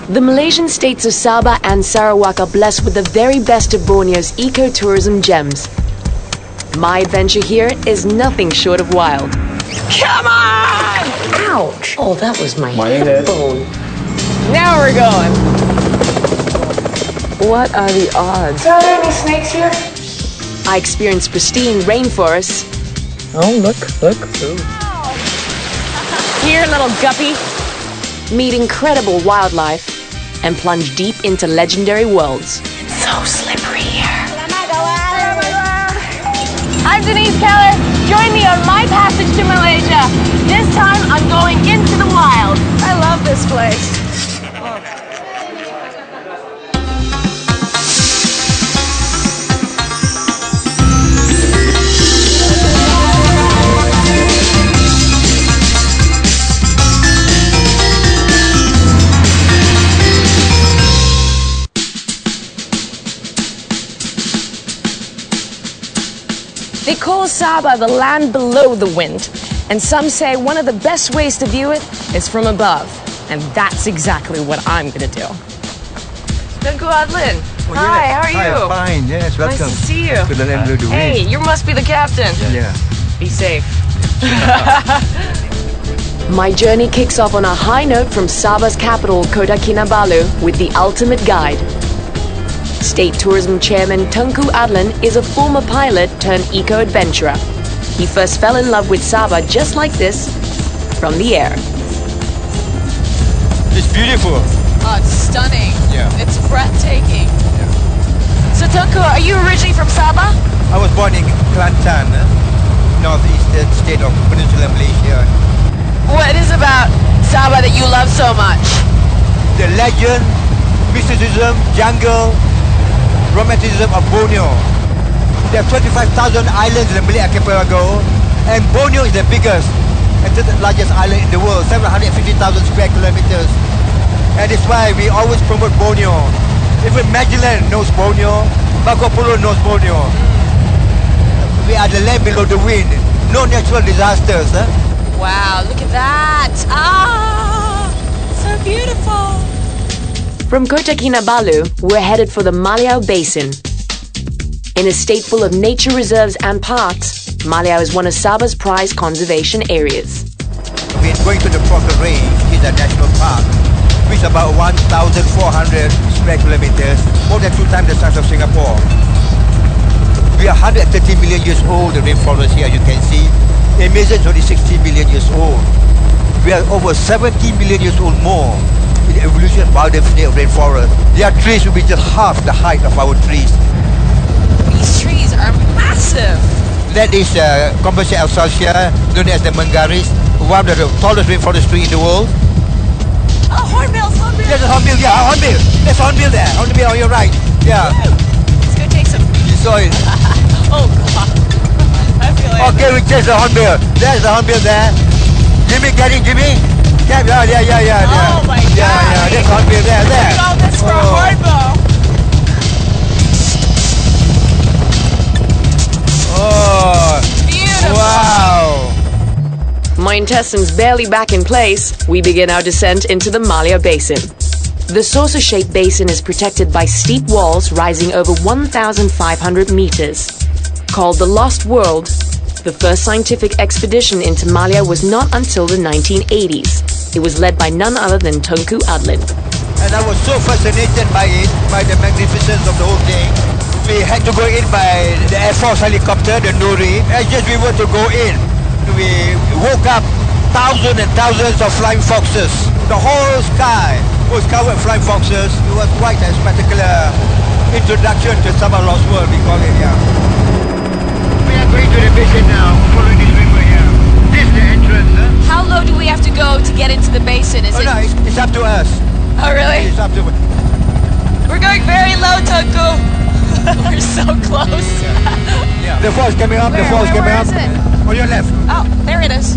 The Malaysian states of Sabah and Sarawak are blessed with the very best of Borneo's ecotourism gems. My adventure here is nothing short of wild. Come on! Ouch! Oh, that was my hip bone. Now we're going. What are the odds? Are there any snakes here? I experienced pristine rainforests. Oh, look. Ooh. Here, little guppy. Meet incredible wildlife and plunge deep into legendary worlds. It's so slippery here. I'm Denise Keller. Join me on my passage to Malaysia. This time I'm going into the wild. I love this place. They call Sabah the land below the wind, and some say one of the best ways to view it is from above, and that's exactly what I'm gonna do. Tunku Adlin, hi, how are you? Hi, fine, yes, welcome. Nice to see you. To the land below the wind. Hey, you must be the captain. Yeah. Be safe. My journey kicks off on a high note from Sabah's capital, Kota Kinabalu, with the ultimate guide. State Tourism Chairman Tunku Adlin is a former pilot turned eco-adventurer. He first fell in love with Sabah just like this, from the air. It's beautiful. Oh, it's stunning. Yeah. It's breathtaking. Yeah. So Tunku, are you originally from Sabah? I was born in Kelantan, northeastern state of Peninsular Malaysia. What is about Sabah that you love so much? The legend, mysticism, jungle, romanticism of Borneo. There are 25,000 islands in the Malay archipelago, and Borneo is the biggest and the largest island in the world, 750,000 square kilometers. And that's why we always promote Borneo. Even Magellan knows Borneo, Marco Polo knows Borneo. We are the land below the wind, no natural disasters. Wow, look at that! Ah, so beautiful! From Kota Kinabalu, we're headed for the Maliau Basin. In a state full of nature reserves and parks, Maliau is one of Sabah's prized conservation areas. We're going to the Crocker Range, which is a national park, which is about 1,400 square kilometers, more than 2 times the size of Singapore. We are 130 million years old, the rainforest here, you can see. Amazon is only 60 million years old. We are over 70 million years old more. In the evolution of biodiversity of rainforest. Their trees will be just half the height of our trees. These trees are massive! That is Composite Alsacia, known as the Mangaris, one of the tallest rainforest trees in the world. Oh, hornbill! There's a hornbill, yeah, hornbill. There's hornbill there, hornbill on your right. Yeah. Let's go take some. You saw it. Oh, God. I feel like... Okay, we chase the hornbill. There's the hornbill there. Jimmy, get it, Jimmy. Yeah. Oh my God! Yeah, there's hornbill there. Look at all this for a hornbill! Oh, Beautiful! wow! My intestines barely back in place, we begin our descent into the Maliau Basin. The saucer-shaped basin is protected by steep walls rising over 1,500 meters. Called the Lost World, the first scientific expedition into Maliau was not until the 1980s. It was led by none other than Tunku Adlin. And I was so fascinated by it, by the magnificence of the whole thing. We had to go in by the Air Force helicopter, the Nuri. As just we were to go in, we woke up thousands and thousands of flying foxes. The whole sky was covered with flying foxes. It was quite a spectacular introduction to Sabah Lost World, we call it, yeah. We are going to the basin now, following this river here. This is the entrance. How low do we have to go to get into the basin? No, it's up to us. Oh, really? It's up to us. We're going very low, Tunku. We're so close. Yeah. The falls coming up, the falls coming where up. is it? On your left. Oh, there it is.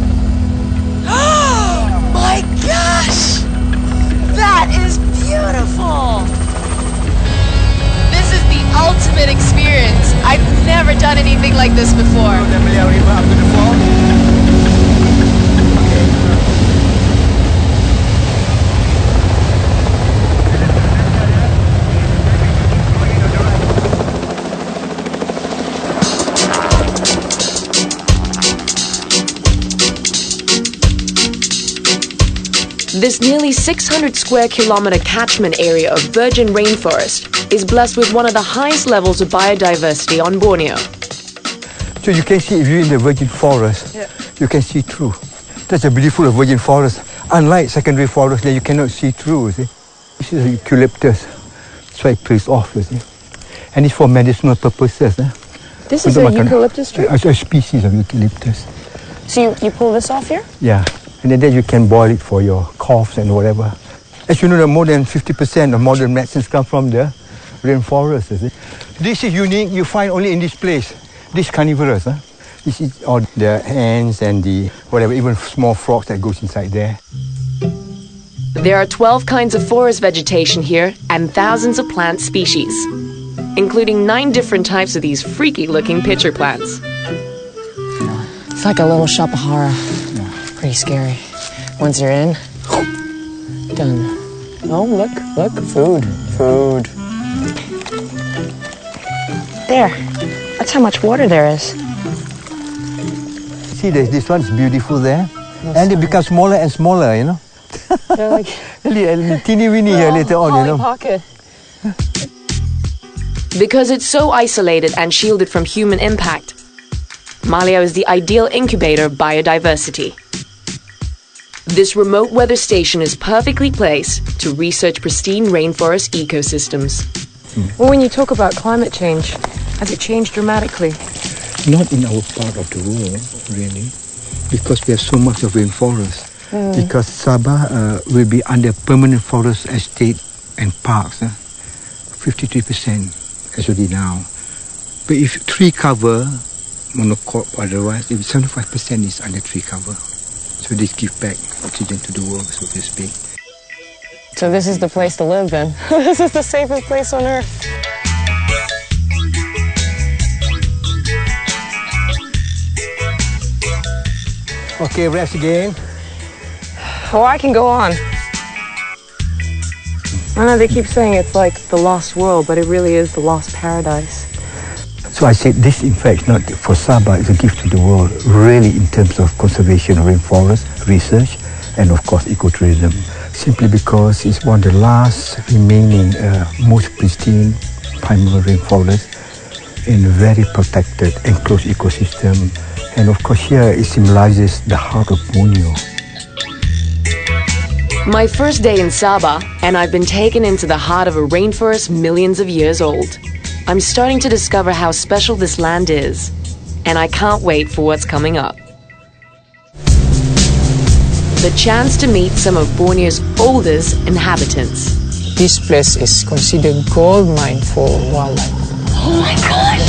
Oh my gosh! That is beautiful! This is the ultimate experience. I've never done anything like this before. The Maliau River up to the fall. This nearly 600 square kilometer catchment area of virgin rainforest is blessed with one of the highest levels of biodiversity on Borneo. So you can see, if you're in the virgin forest, you can see through. That's the beautiful of virgin forest. Unlike secondary forest, that you cannot see through, you see. This is eucalyptus. That's why it plays off, you see. And it's for medicinal purposes. This is a eucalyptus tree? A species of eucalyptus. So you pull this off here? Yeah. And then you can boil it for your coughs and whatever. As you know, more than 50% of modern medicines come from the rainforest, you see. This is unique. You find only in this place. This is carnivorous. This is all the ants and the whatever, even small frogs that goes inside there. There are 12 kinds of forest vegetation here and thousands of plant species, including 9 different types of these freaky-looking pitcher plants. It's like a little shop of horror. Pretty scary. Once you're in, done. Oh, look, food. There. That's how much water there is. See, this one's beautiful there. And it becomes smaller and smaller, you know. They're like teeny-weeny here later on, you know. Pocket. Because it's so isolated and shielded from human impact, Malaya is the ideal incubator of biodiversity. This remote weather station is perfectly placed to research pristine rainforest ecosystems. Well, when you talk about climate change, has it changed dramatically? Not in our part of the world, really, because we have so much of rainforest. Because Sabah will be under permanent forest estate and parks, 53% as already now. But if tree cover, monocrop otherwise, 75% is under tree cover. So this gives back oxygen to the world, so to speak. So this is the place to live then? This is the safest place on earth. Okay, rest again. Oh, I can go on. I know they keep saying it's like the lost world, but it really is the lost paradise. So I said this, in fact, not for Sabah, it's a gift to the world, really, in terms of conservation of rainforest, research, and of course ecotourism. Simply because it's one of the last remaining most pristine primal rainforest in a very protected, enclosed ecosystem. And of course here it symbolizes the heart of Borneo. My first day in Sabah, and I've been taken into the heart of a rainforest millions of years old. I'm starting to discover how special this land is, and I can't wait for what's coming up. The chance to meet some of Borneo's oldest inhabitants. This place is considered gold mine for wildlife. Oh my gosh!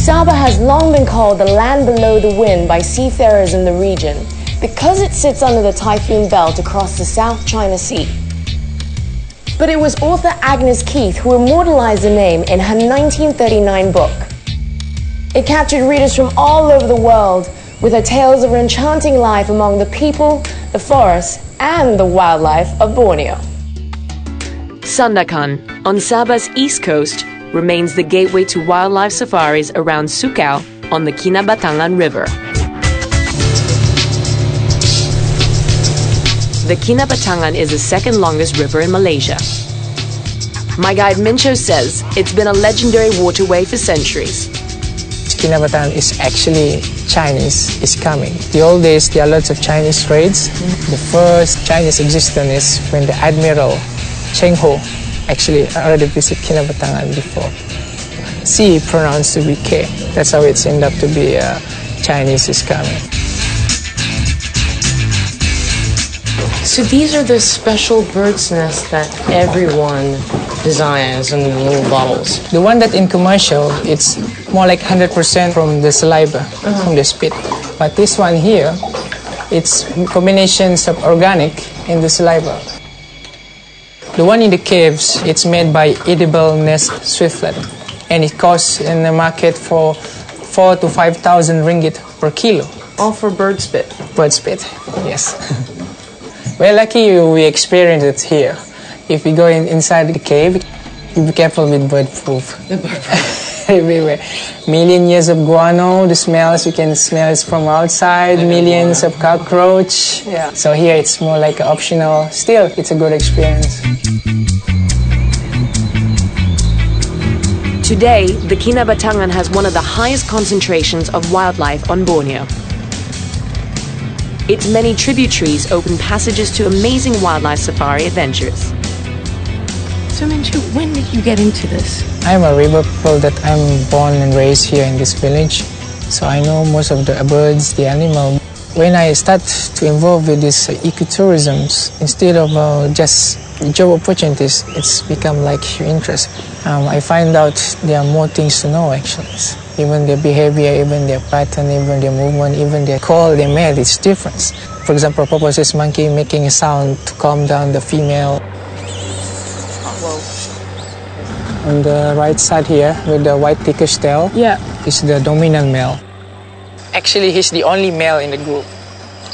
Sabah has long been called the land below the wind by seafarers in the region because it sits under the typhoon belt across the South China Sea. But it was author Agnes Keith who immortalized the name in her 1939 book. It captured readers from all over the world with her tales of her enchanting life among the people, the forests, and the wildlife of Borneo. Sandakan, on Sabah's east coast, remains the gateway to wildlife safaris around Sukau on the Kinabatangan River. The Kinabatangan is the second longest river in Malaysia. My guide Mincho says it's been a legendary waterway for centuries. Kinabatangan is actually Chinese is coming. The old days there are lots of Chinese raids. The first Chinese existence is when the Admiral Cheng Ho actually already visited Kinabatangan before. C pronounced to be K. That's how it's ended up to be Chinese is coming. So these are the special bird's nests that everyone desires in little bottles. The one that in commercial, it's more like 100% from the saliva, from the spit. But this one here, it's combinations of organic in the saliva. The one in the caves, it's made by edible nest swiftlet, and it costs in the market for 4,000 to 5,000 ringgit per kilo. All for bird spit? Bird spit, yes. We're lucky we experience it here. If we go inside the cave, Be careful with bird poop. Everywhere. Million years of guano, the smells, you can smell it from outside, millions of cockroach. Yeah. So here it's more like optional. Still, it's a good experience. Today, the Kinabatangan has one of the highest concentrations of wildlife on Borneo. Its many tributaries open passages to amazing wildlife safari adventures. So, Minju, when did you get into this? I'm a river people that I'm born and raised here in this village. So I know most of the birds, the animal. When I start to involve with this ecotourism, instead of just job opportunities, it's become like interest. I find out there are more things to know actually. Even their behavior, even their pattern, even their movement, even their call they made, it's different. For example, Proposis monkey making a sound to calm down the female. On the right side here, with the white thickish tail, is the dominant male. Actually, he's the only male in the group.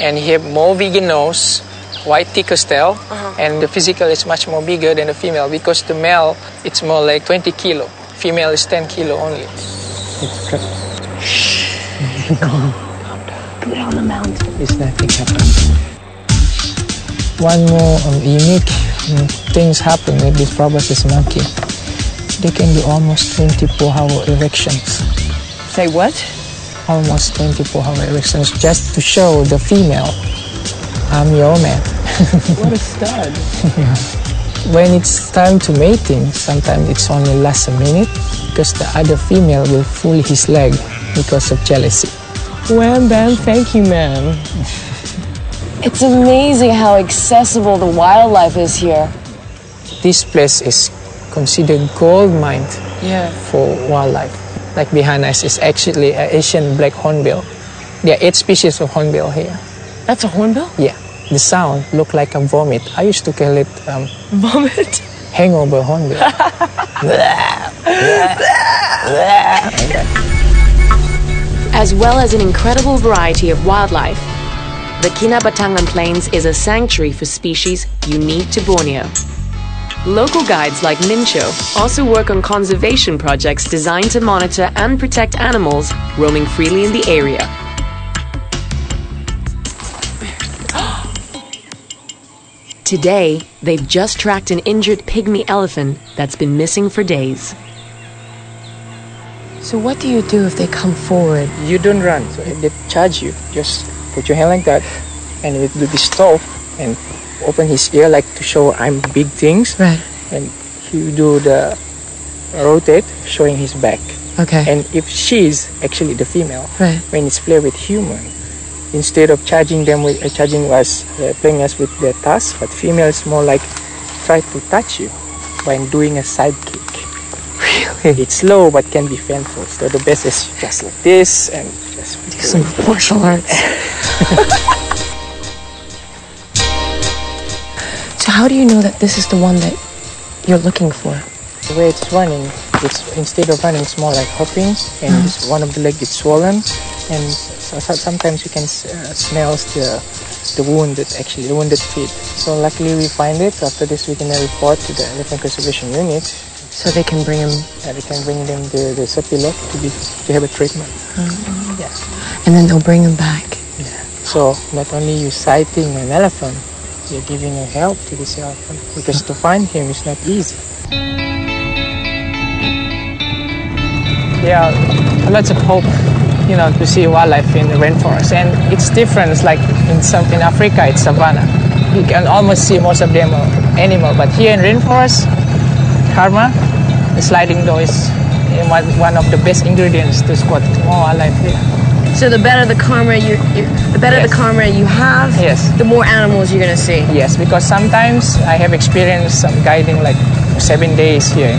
And he has more vegan nose, white thickish tail, and the physical is much more bigger than the female because the male, it's more like 20 kilo. Female is 10 kilo only. Calm down. Go down the mountain. It's nothing happening. One more unique things happen with this proboscis monkey. They can do almost 24-hour erections. Say what? Almost 24-hour erections just to show the female, I'm your man. What a stud. When it's time to mating, sometimes it's only lasts a minute because the other female will pull his leg because of jealousy. Wham bam, thank you, ma'am. It's amazing how accessible the wildlife is here. This place is considered gold mine for wildlife. Like behind us is actually an Asian black hornbill. There are 8 species of hornbill here. That's a hornbill? Yeah. The sound look like a vomit. I used to call it Vomit? hangover hornbill. As well as an incredible variety of wildlife, the Kinabatangan Plains is a sanctuary for species unique to Borneo. Local guides like Mincho also work on conservation projects designed to monitor and protect animals roaming freely in the area. Today, they've just tracked an injured pygmy elephant that's been missing for days. So what do you do if they come forward? You don't run. So if they charge you, just put your hand like that and it will be stop and open his ear like to show I'm big things. Right. And he do the rotate showing his back. Okay. And if she's actually the female, right, when it's play with human, instead of charging them with playing us with their tusk, but females more like try to touch you by doing a side kick. Really? It's slow but can be painful. So the best is just like this and just do some martial arts. So how do you know that this is the one that you're looking for? The way it's running, it's instead of running, it's more like hopping, and one of the legs gets swollen, and so sometimes you can smell the wounded feet. So luckily we find it. After this, we can report to the Elephant Conservation Unit. So they can bring them. Yeah, they can bring them the Sepilok to have a treatment. Yeah. And then they'll bring them back. Yeah. So not only you sighting an elephant, you're giving a help to this elephant because to find him is not easy. There are lots of hope, to see wildlife in the rainforest, and it's different. It's like in Africa, it's savanna. You can almost see most of them animal, but here in rainforest, karma, the sliding door is one of the best ingredients to spot more wildlife here. So the better the karma the karma you have, the more animals you're gonna see. Yes, because sometimes I have experienced some guiding like 7 days here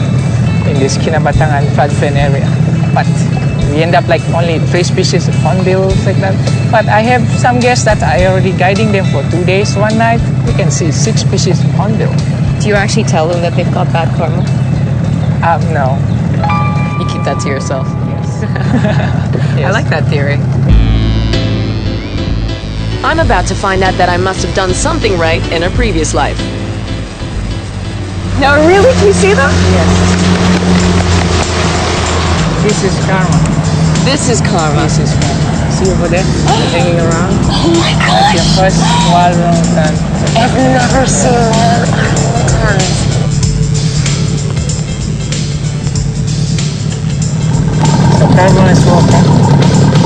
in this Kinabatangan floodplain area. But we end up like only 3 species of hornbills like that. But I have some guests that I already guiding them for 2 days, 1 night. We can see 6 species of hornbill. Do you actually tell them that they've got bad karma? No. You keep that to yourself. Yes. I like that theory. I'm about to find out that I must have done something right in a previous life. No, really? Can you see them? Yes. This is Karma. This is Karma. This is Karma. See over there? Hanging around. Oh my That's your gosh! first wild orangutan. I've never seen one. So Karma is walking.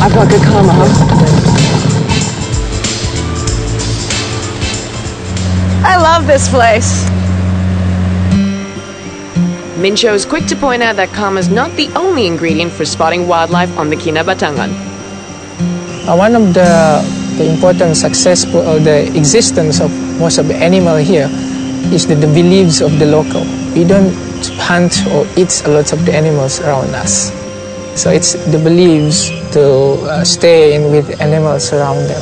I've got good karma, huh? I love this place. Mincho is quick to point out that karma is not the only ingredient for spotting wildlife on the Kinabatangan. One of the important successful or the existence of most of the animal here is the beliefs of the local. We don't hunt or eat a lot of the animals around us. So it's the beliefs to stay in with animals around them.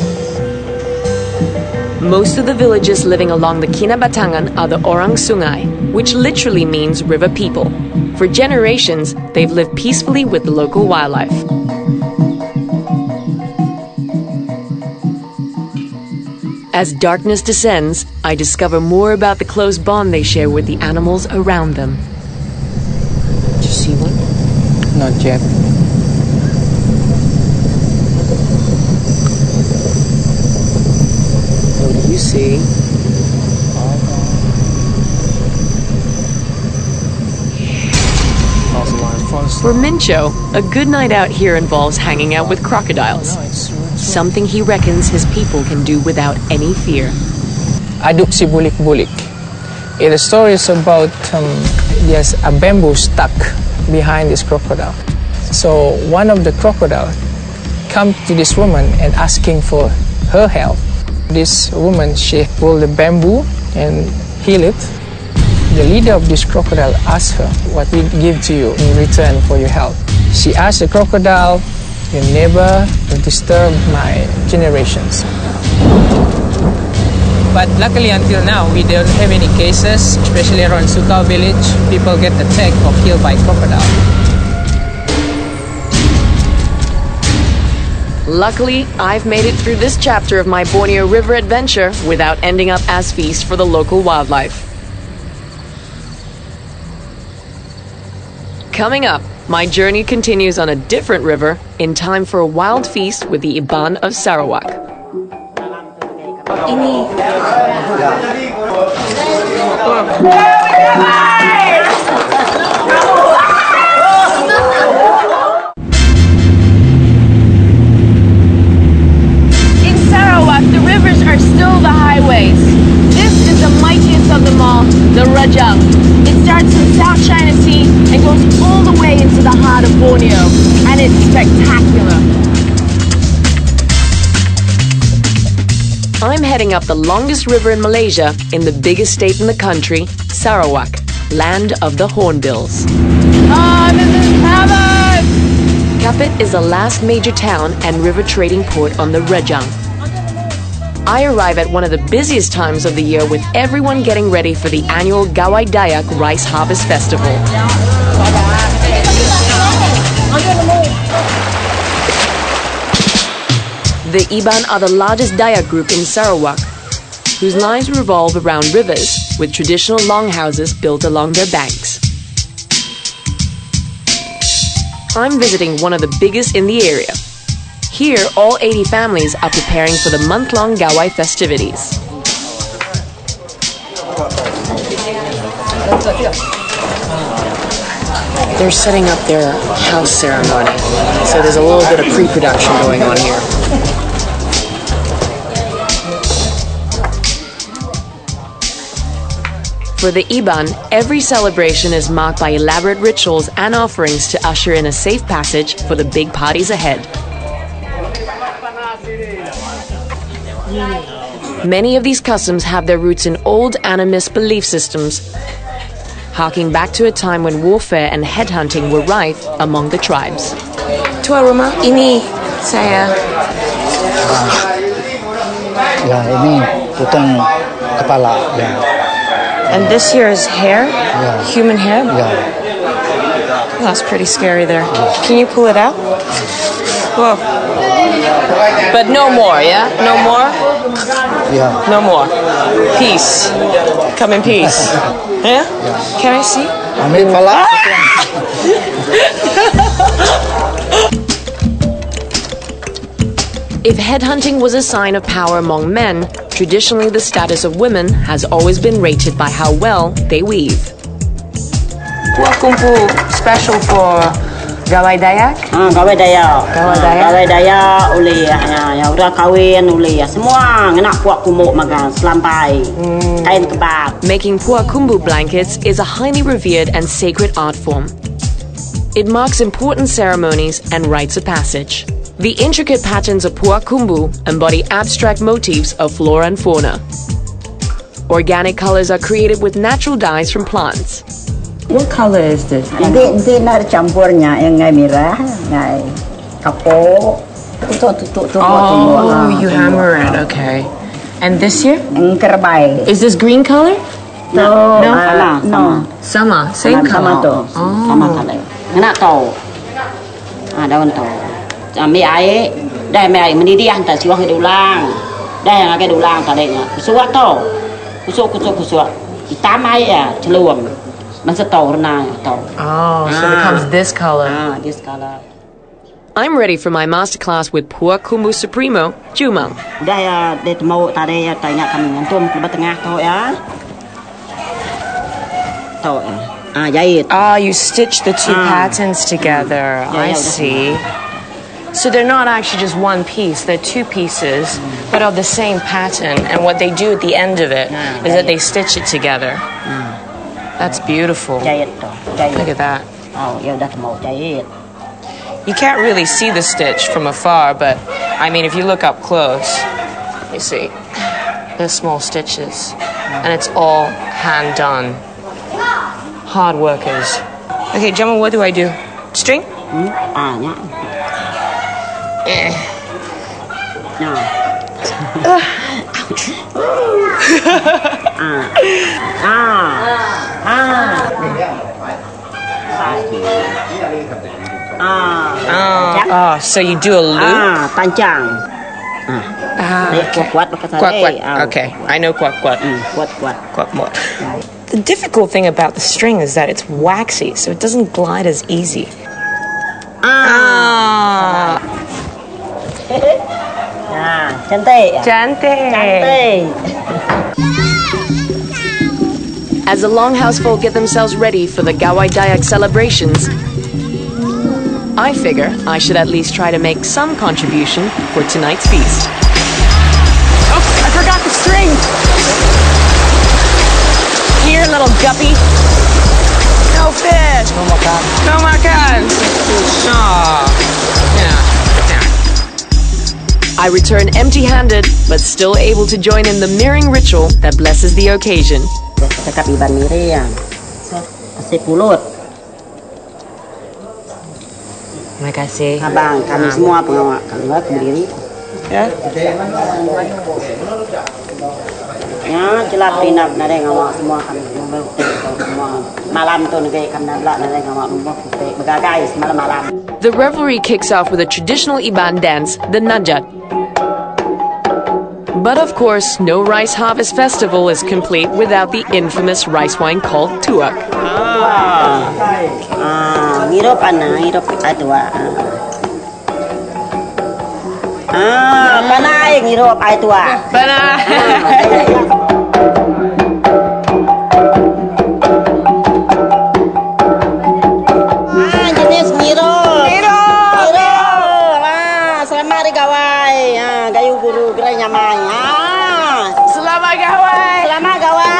Most of the villages living along the Kinabatangan are the Orang Sungai, which literally means river people. For generations, they've lived peacefully with the local wildlife. As darkness descends, I discover more about the close bond they share with the animals around them. Did you see one? Not yet. What do you see? For Mincho, a good night out here involves hanging out with crocodiles. Something he reckons his people can do without any fear. Aduk si bulik-bulik. The story is about there's a bamboo stuck behind this crocodile. So one of the crocodile come to this woman and asking for her help. This woman, she pulled the bamboo and heal it. The leader of this crocodile asked her, what we give to you in return for your help. She asked the crocodile, you never disturb my generations. But luckily until now, we don't have any cases, especially around Sukau village, people get attacked or killed by crocodile. Luckily, I've made it through this chapter of my Borneo River adventure without ending up as feast for the local wildlife. Coming up, my journey continues on a different river in time for a wild feast with the Iban of Sarawak. In Sarawak, the rivers are still the highways. This is the mightiest of them all, the Rajang. It starts from South China Sea and goes all the way into the heart of Borneo, and it's spectacular. I'm heading up the longest river in Malaysia in the biggest state in the country, Sarawak, land of the Hornbills. Oh, this is heaven! Kapit is the last major town and river trading port on the Rajang. I arrive at one of the busiest times of the year with everyone getting ready for the annual Gawai Dayak Rice Harvest Festival. The Iban are the largest Dayak group in Sarawak, whose lives revolve around rivers, with traditional longhouses built along their banks. I'm visiting one of the biggest in the area. Here, all 80 families are preparing for the month-long Gawai festivities. They're setting up their house ceremony, so there's a little bit of pre-production going on here. For the Iban, every celebration is marked by elaborate rituals and offerings to usher in a safe passage for the big parties ahead. Many of these customs have their roots in old animist belief systems, harking back to a time when warfare and headhunting were rife among the tribes. Tuan rumah, ini saya. Ya, ini potong kepala. Ya. And this here is hair? Yeah. Human hair? Ya. That's pretty scary there. Can you pull it out? Whoa. But no more, yeah? No more? Yeah. No more. Peace. Come in peace. Yeah? Can I see? Amin pala. If headhunting was a sign of power among men, traditionally the status of women has always been rated by how well they weave. Welcome to special for Gawai Dayak. Gawai Dayak. Gawai Dayak. Gawai Dayak uli yang udah kawin uli semua ngena puak kumuk makan selampai kain kebab. Making puak kumbu blankets is a highly revered and sacred art form. It marks important ceremonies and rites of passage. The intricate patterns of puak kumbu embody abstract motifs of flora and fauna. Organic colors are created with natural dyes from plants. What color is this? Nanti nak campurnya yang ngai merah, ngai kapok, tutuk. Oh, you hammer it, okay. And this here? Kerbai. Is this green color? No. Sama, same color. Sama color. Ngena tau. Daun tau. Mẹ ai đây mẹ ai mendidih hantar siwah ke ulang. Đây yang agak ulang tadi nya. Kusuk tau. Kusuk. Hitam ai ya, celuang. Masa tau rena tau. Oh, so it becomes this color. This color. I'm ready for my masterclass with Puak Kumbu Supremo, Jumang. Udah ya, dia mau tadi ya tanya kami ngantum ke tengah tau ya. Tau ya. Jahit. You stitch the two patterns together. I see. So they're not actually just one piece, they're two pieces, but of the same pattern. And what they do at the end of it is that they stitch it together. That's beautiful. Jahit. Look at that. Ya udah mau jahit. You can't really see the stitch from afar, but I mean, if you look up close, you see, there's small stitches. And it's all hand done. Hard workers. Okay, Gemma, what do I do? String? Nya. So you do a loop? Panjang. Kuat. Okay, I know kuat. Kuat. The difficult thing about the string is that it's waxy, so it doesn't glide as easy. Cantik. As the Longhouse folk get themselves ready for the Gawai Dayak celebrations, I figure I should at least try to make some contribution for tonight's feast. Oh, I forgot the string! Here, little guppy. No fish! No makan! I return empty-handed, but still able to join in the mirroring ritual that blesses the occasion. Cakap iban miri yang kasih pulut. Terima kasih. Abang, kami semua pengawal keluar berdiri. Ya. Ya, celap pinap nade ngawak semua kami semua. Malam tu nanti kami nak nade ngawak rumah begagai malam. The revelry kicks off with a traditional Iban dance, the Najat. But of course, no rice harvest festival is complete without the infamous rice wine called tuak. Hidup atua. Panai hidup atua. Jenis hidup. Selamat di Gawai. Gayu guru gerai nyamai. Selamat Gawai! Selamat Gawai.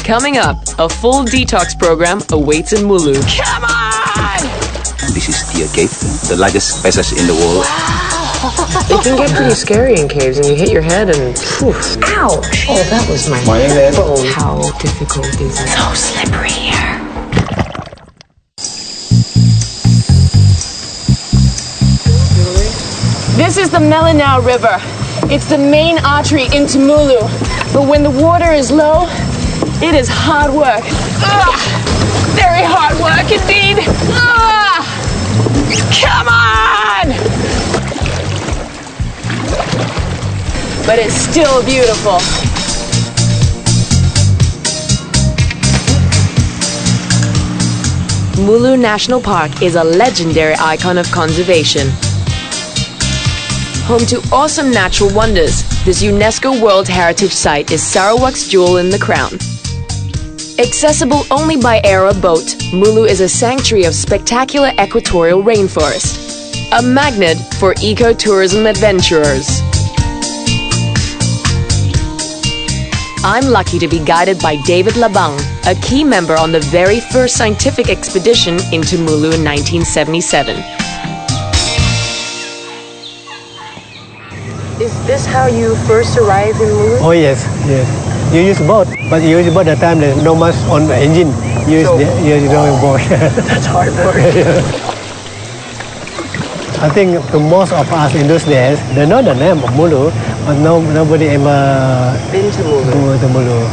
Coming up, a full detox program awaits in Mulu. Come on! This is Deer Cave, the largest passage in the world. It can get pretty scary in caves, and you hit your head and poof. Ouch! Oh, that was my phone. How difficult is it? So slippery here. This is the Melanau River. It's the main artery into Mulu. But when the water is low, it is hard work. Very hard work indeed. Come on! But it's still beautiful. Mulu National Park is a legendary icon of conservation. Home to awesome natural wonders, this UNESCO World Heritage Site is Sarawak's jewel in the crown. Accessible only by air or boat, Mulu is a sanctuary of spectacular equatorial rainforest, a magnet for ecotourism adventurers. I'm lucky to be guided by David Labang, a key member on the very first scientific expedition into Mulu in 1977. Is this how you first arrived in Mulu? Oh yes, yes. You use boat, but you use boat at the time there's no much on the engine. You use boat. That's hard work. I think to most of us in those days, they know the name of Mulu, but nobody ever Been to Mulu. go to Mulu.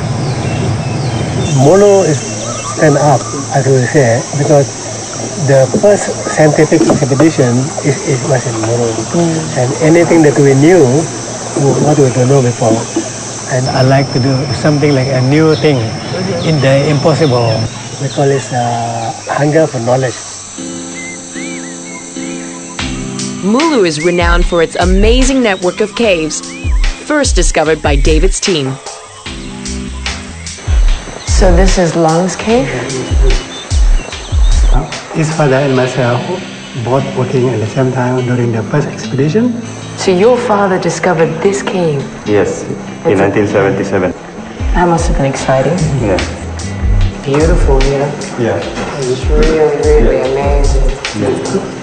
Mulu is stand up, as we say, because the first scientific expedition was in Mulu. And anything that we knew, what we don't know before. And I like to do something like a new thing in the impossible. We call it hunger for knowledge. Mulu is renowned for its amazing network of caves, first discovered by David's team. So this is Lang's cave? His father and myself both working at the same time during the first expedition. So your father discovered this cave? Yes, in 1977. That must have been exciting. Yeah. Beautiful here. Yeah. It's really, really amazing. Yeah.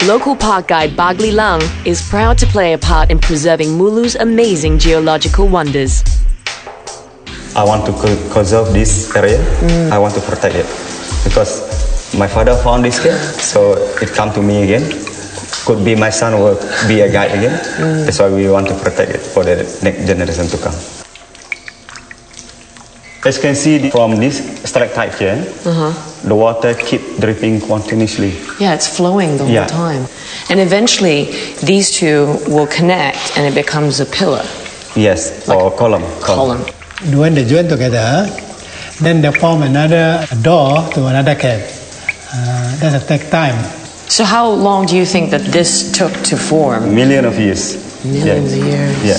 Local park guide Bagli Lang is proud to play a part in preserving Mulu's amazing geological wonders. I want to conserve this area. I want to protect it because my father found this cave, so it come to me again. Could be my son will be a guide again. That's why we want to protect it for the next generation to come. As you can see from this stalactite here, the water keep dripping continuously. Yeah, it's flowing the whole time. And eventually, these two will connect and it becomes a pillar. Yes, or column. When they join together, then they form another door to another cave. That'll take time. So how long do you think that this took to form? Millions of years. Millions of years. Yeah.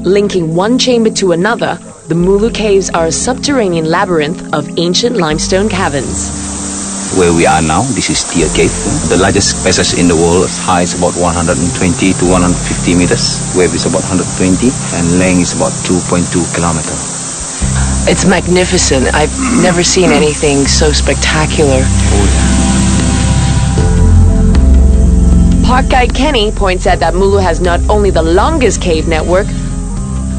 Linking one chamber to another, the Mulu caves are a subterranean labyrinth of ancient limestone caverns. Where we are now, this is Deer Cave, the largest passage in the world. Height is about 120 to 150 meters, width is about 120, and length is about 2.2 kilometers. It's magnificent. I've never seen anything so spectacular. Park guide Kenny points out that Mulu has not only the longest cave network,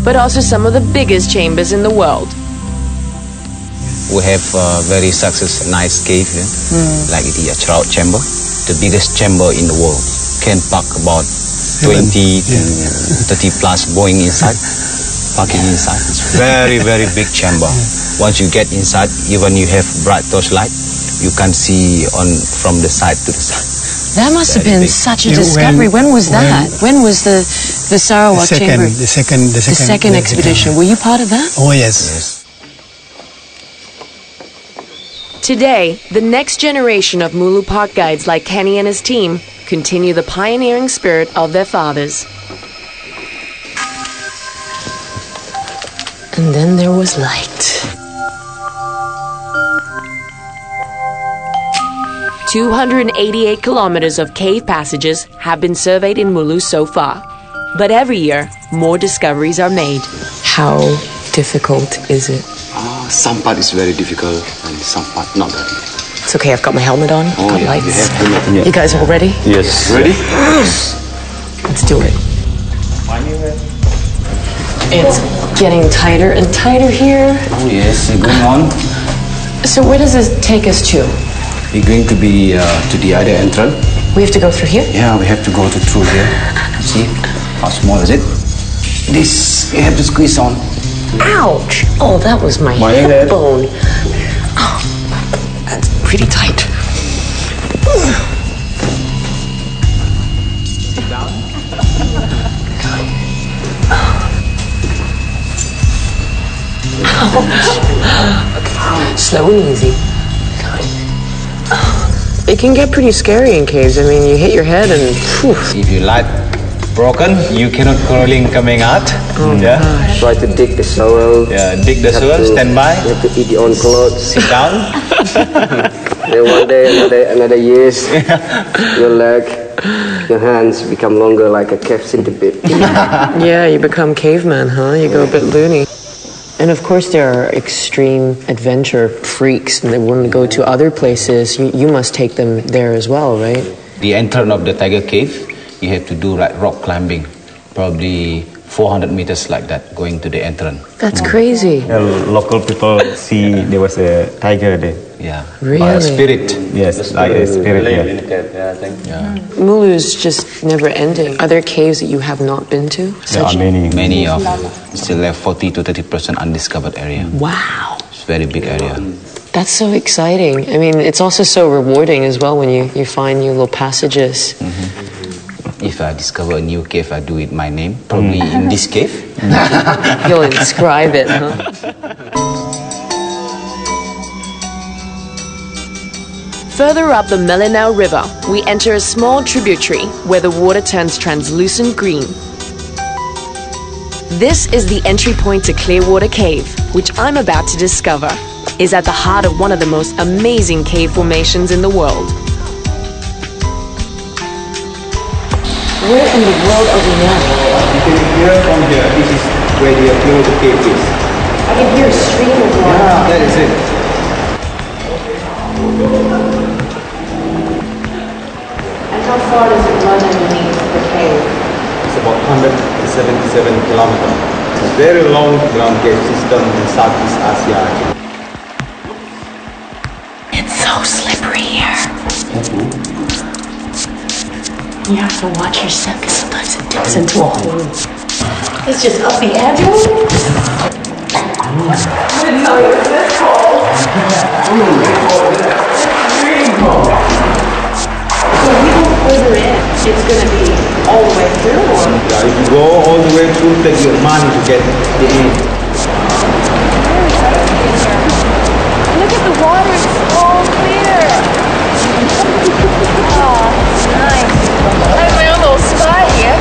but also some of the biggest chambers in the world. We have a very nice cave here, like the Trout Chamber, the biggest chamber in the world. Can park about 20 to 30 plus Boeing inside, parking inside. It's very, very big chamber. Once you get inside, even you have bright torchlight, you can see from the side to the side. That must have been such a discovery. When was that? When was the Sarawak Chamber? The second expedition. Were you part of that? Oh yes. Today, the next generation of Mulu park guides like Kenny and his team continue the pioneering spirit of their fathers. And then there was light. 288 kilometers of cave passages have been surveyed in Mulu so far. But every year, more discoveries are made. How difficult is it? Some part is very difficult and some part not very difficult. It's okay, I've got my helmet on, Oh, got yeah, lights. you have helmet, yeah. You guys all ready? Yes. Ready? Let's do it. It's getting tighter and tighter here. Oh yes, you're going on. So where does this take us to? We're going to be to the other entrance. We have to go through here? Yeah, we have to go through here. See how small is it? This you have to squeeze on. Ouch! Oh, that was my My hip head. bone. Oh, that's pretty tight. Slow and easy. It can get pretty scary in caves. I mean, you hit your head and phew. If you light broken, you cannot crawling coming out. Yeah. Try to dig the soil. Yeah. Dig the soil. Stand by. You have to eat your own clothes. Sit down. Then one day, another years, your leg, your hands become longer like a cave centipede. Yeah, you become caveman, huh? You go a bit loony. And of course there are extreme adventure freaks and they want to go to other places. You must take them there as well, right? The entrance of the tiger cave, you have to do like rock climbing, probably 400 meters like that, going to the entrance. That's crazy. Local people see there was a tiger there. Yeah. Really? By a spirit. Yes, like a spirit. Yeah. Mulu is just never ending. Are there caves that you have not been to? There are many. Many of still have 40 to 30% undiscovered area. Wow. It's a very big area. That's so exciting. I mean, it's also so rewarding as well when you find new little passages. If I discover a new cave, I do it my name, probably in this cave. You'll inscribe it, huh? Further up the Melinau River, we enter a small tributary where the water turns translucent green. This is the entry point to Clearwater Cave, which I'm about to discover is at the heart of one of the most amazing cave formations in the world. Where in the world are we now? You can hear from here, this is where the Clearwater Cave is. I can hear a stream of water. Yeah, that is it. And how far does it run underneath the cave? It's about 177 kilometers. It's a very long ground cave system in Southeast Asia. It's so slippery here. You have to watch your step because sometimes it dips into a hole. It's just up the edge. I didn't know it was this cold. It's really cold. So if we go further in, it's going to be all the way through? Or? Yeah, if you go all the way through, take your money to get the end. Look at the water, it's all clear. Oh, nice. I have my own little spot here.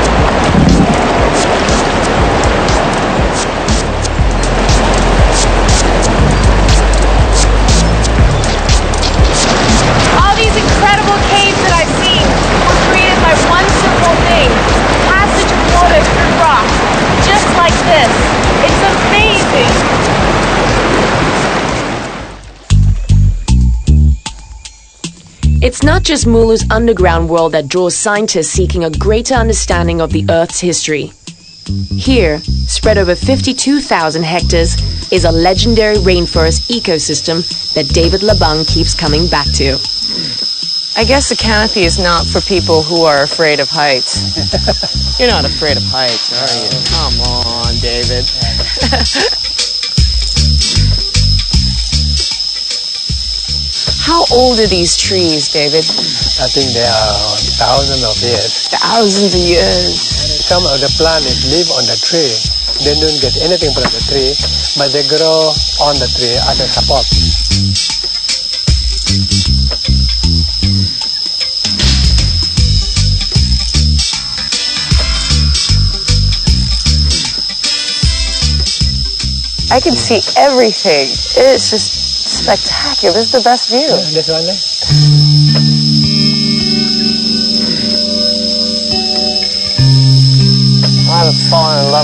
All these incredible caves that I've seen were created by one simple thing: passage of water through rock, just like this. It's amazing. It's not just Mulu's underground world that draws scientists seeking a greater understanding of the Earth's history. Here, spread over 52,000 hectares, is a legendary rainforest ecosystem that David Labang keeps coming back to. I guess the canopy is not for people who are afraid of heights. You're not afraid of heights, are you? Come on, David. How old are these trees, David? I think there are thousands of years. Thousands of years. Some of the plants live on the tree. They don't get anything from the tree, but they grow on the tree as a support. I can see everything. It's just spectacular. This is the best view. This one,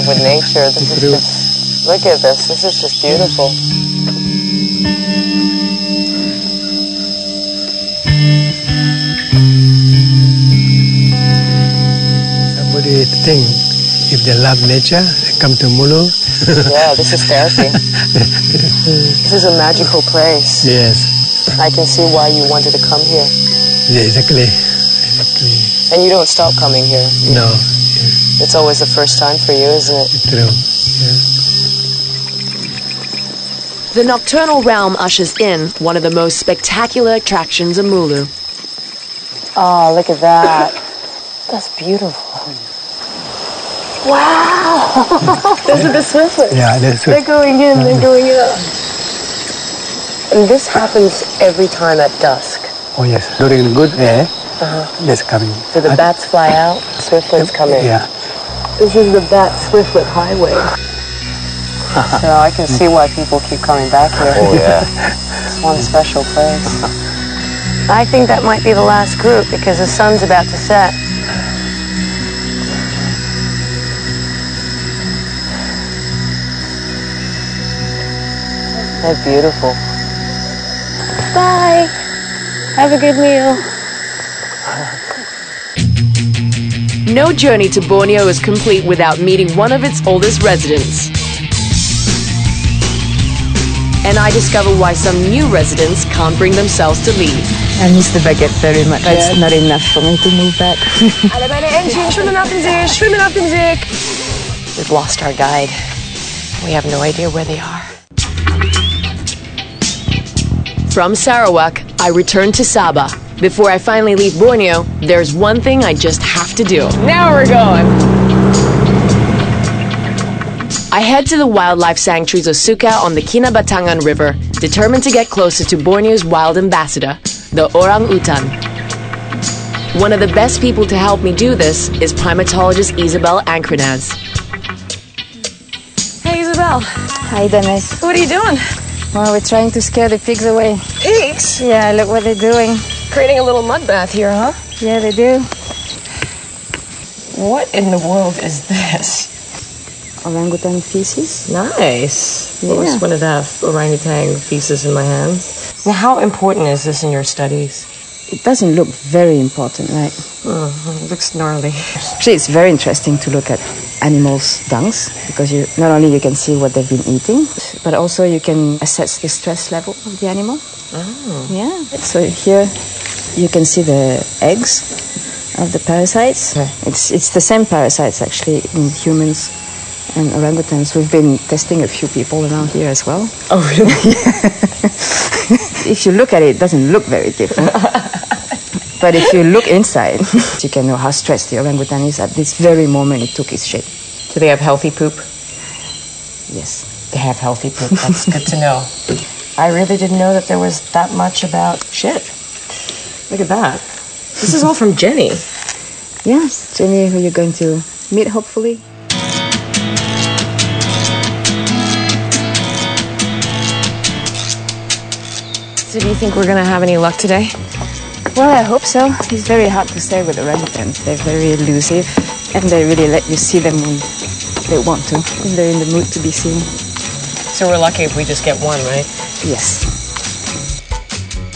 love with nature. This is just, look at this. This is just beautiful. Somebody think if they love nature, they come to Mulu. Yeah, this is therapy. This is a magical place. Yes. I can see why you wanted to come here. Yeah, exactly. And you don't stop coming here. No. It's always the first time for you, isn't it? True. Yeah. The nocturnal realm ushers in one of the most spectacular attractions of Mulu. Oh, look at that. That's beautiful. Wow! Those are the swiftlets. Yeah, that's They're going in, they're going up. And this happens every time at dusk. Oh yes, during the good air, that's coming. So the bats fly out, swiftlets come in. Yeah. This is the bat-swiftlet highway. So I can see why people keep coming back here. Oh, yeah. It's one special place. I think that might be the last group because the sun's about to set. They're beautiful. Bye. Have a good meal. No journey to Borneo is complete without meeting one of its oldest residents. And I discover why some new residents can't bring themselves to leave. I miss the baguette very much. It's not enough for me to move back. Alle meine Entchen schwimmen auf dem See, schwimmen auf dem See. We've lost our guide. We have no idea where they are. From Sarawak, I return to Sabah. Before I finally leave Borneo, there's one thing I just have to do. Now we're going. I head to the wildlife sanctuaries of Suka on the Kinabatangan River, determined to get closer to Borneo's wild ambassador, the orang-utan. One of the best people to help me do this is primatologist Isabel Ankranaz. Hey, Isabel. Hi, Dennis. What are you doing? Well, we're trying to scare the pigs away. Pigs? Yeah, look what they're doing. Creating a little mud bath here, huh? Yeah, they do. What in the world is this? Orangutan feces. Nice. Yeah. I always wanted to have orangutan feces in my hands. Now, how important is this in your studies? It doesn't look very important, right? It looks gnarly. Actually, it's very interesting to look at animals' dungs because not only you can see what they've been eating, but also you can assess the stress level of the animal. Oh. Yeah. So here you can see the eggs of the parasites. Okay. It's the same parasites actually in humans and orangutans. We've been testing a few people around here as well. Oh, really? If you look at it, it doesn't look very different. But if you look inside, you can know how stressed the orangutan is at this very moment it took its shape. Do they have healthy poop? Yes. They have healthy poop. That's good to know. I really didn't know that there was that much about shit. Look at that. This is all from Jenny. Yes, Jenny, who you're going to meet, hopefully. So do you think we're gonna have any luck today? Well, I hope so. It's very hard to stay with orangutans. They're very elusive, and they really let you see them when they want to, when they're in the mood to be seen. So we're lucky if we just get one, right? Yes.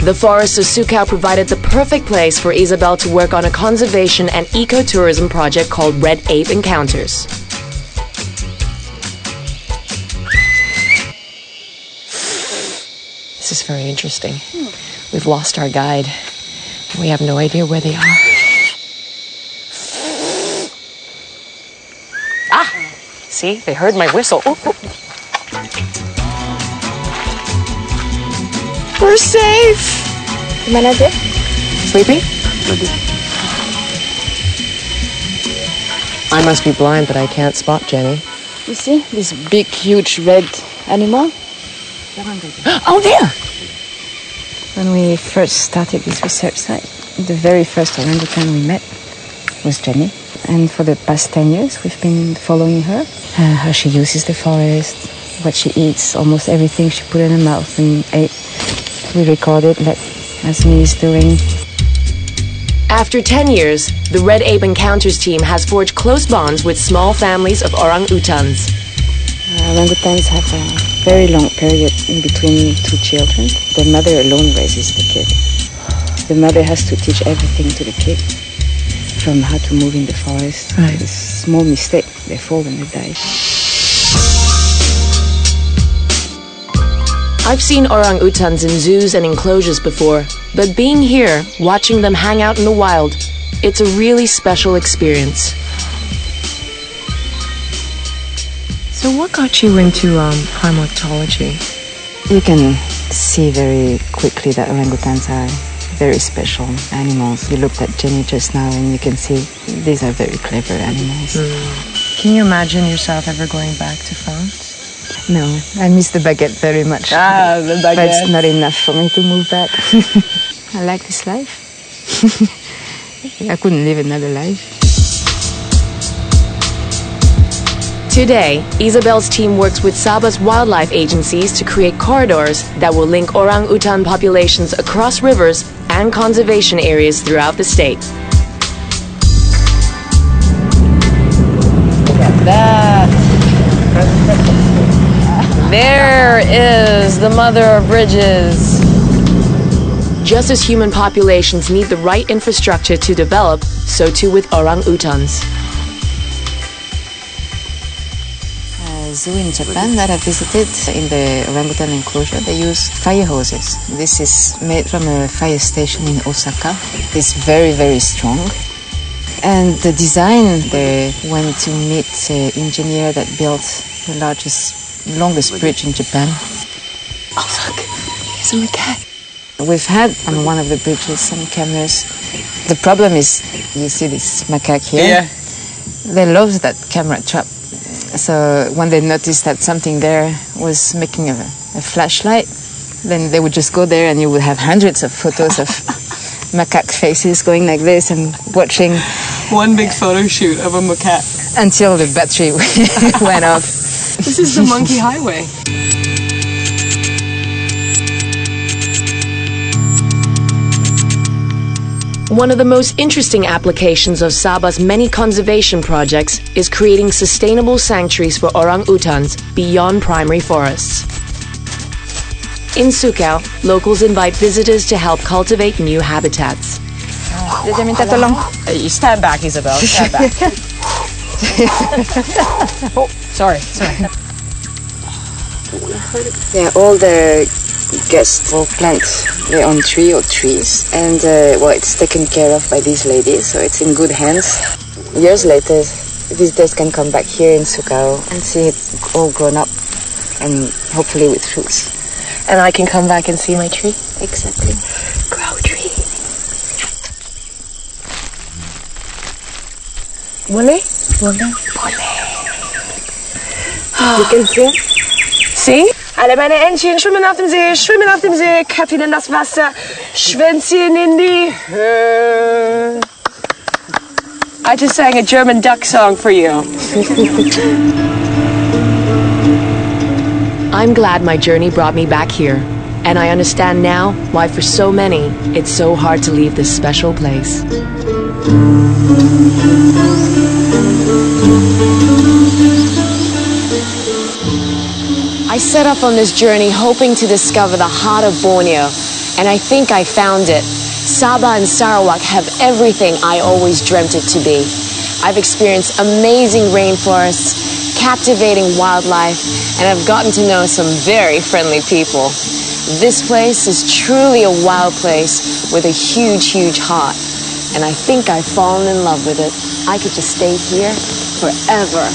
The forest of Sukau provided the perfect place for Isabel to work on a conservation and ecotourism project called Red Ape Encounters. This is very interesting. We've lost our guide. We have no idea where they are. Ah! See? They heard my whistle. Ooh, ooh. We're safe! Gimana, Jeff? Sleepy? I must be blind, but I can't spot Jenny. You see this big, huge red animal? Oh, there! When we first started this research site, the very first orangutan we met was Jenny. And for the past 10 years, we've been following her. How she uses the forest, what she eats, almost everything she put in her mouth and ate. We recorded, like Asmi is doing. After 10 years, the Red Ape Encounters team has forged close bonds with small families of orang-utans. Orangutans have a very long period in between two children. The mother alone raises the kid. The mother has to teach everything to the kid, from how to move in the forest. Right. A small mistake, they fall and they die. I've seen orang-utans in zoos and enclosures before, but being here, watching them hang out in the wild, it's a really special experience. So what got you into primatology? You can see very quickly that orangutans are very special animals. You looked at Jenny just now and you can see these are very clever animals. Can you imagine yourself ever going back to France? No, I miss the baguette very much. Ah, the baguette. But it's not enough for me to move back. I like this life. I couldn't live another life. Today, Isabel's team works with Sabah's wildlife agencies to create corridors that will link orang-utan populations across rivers and conservation areas throughout the state. Look at that. There is the mother of bridges. Just as human populations need the right infrastructure to develop, so too with orang-utans. Zoo in Japan that I visited, in the orangutan enclosure, they use fire hoses. This is made from a fire station in Osaka. It's very, very strong. And the design, they went to meet an engineer that built the longest bridge in Japan. Oh look, there's a macaque. We've had on one of the bridges some cameras. The problem is, you see this macaque here? Yeah. They love that camera trap. So when they noticed that something there was making a flashlight, then they would just go there and you would have hundreds of photos of macaque faces going like this and watching. One big photo shoot of a macaque. Until the battery went off. This is the monkey highway. One of the most interesting applications of Sabah's many conservation projects is creating sustainable sanctuaries for orang-utans beyond primary forests. In Sukau, locals invite visitors to help cultivate new habitats. Stand back, Isabel. Stand back. Oh, sorry. Yeah, all the guests will plant their own tree or trees, and it's taken care of by these ladies, so it's in good hands. Years later, visitors can come back here in Sukau and see it all grown up, and hopefully with fruits. And I can come back and see my tree? Exactly. Grow tree. Wolle? You can see? See? Alle meine Entchen schwimmen auf dem See, Köpfchen in das Wasser, Schwänzchen in die Höhe. I just sang a German duck song for you. I'm glad my journey brought me back here, and I understand now why for so many it's so hard to leave this special place. I set off on this journey hoping to discover the heart of Borneo, and I think I found it. Sabah and Sarawak have everything I always dreamt it to be. I've experienced amazing rainforests, captivating wildlife, and I've gotten to know some very friendly people. This place is truly a wild place with a huge, huge heart, and I think I've fallen in love with it. I could just stay here forever.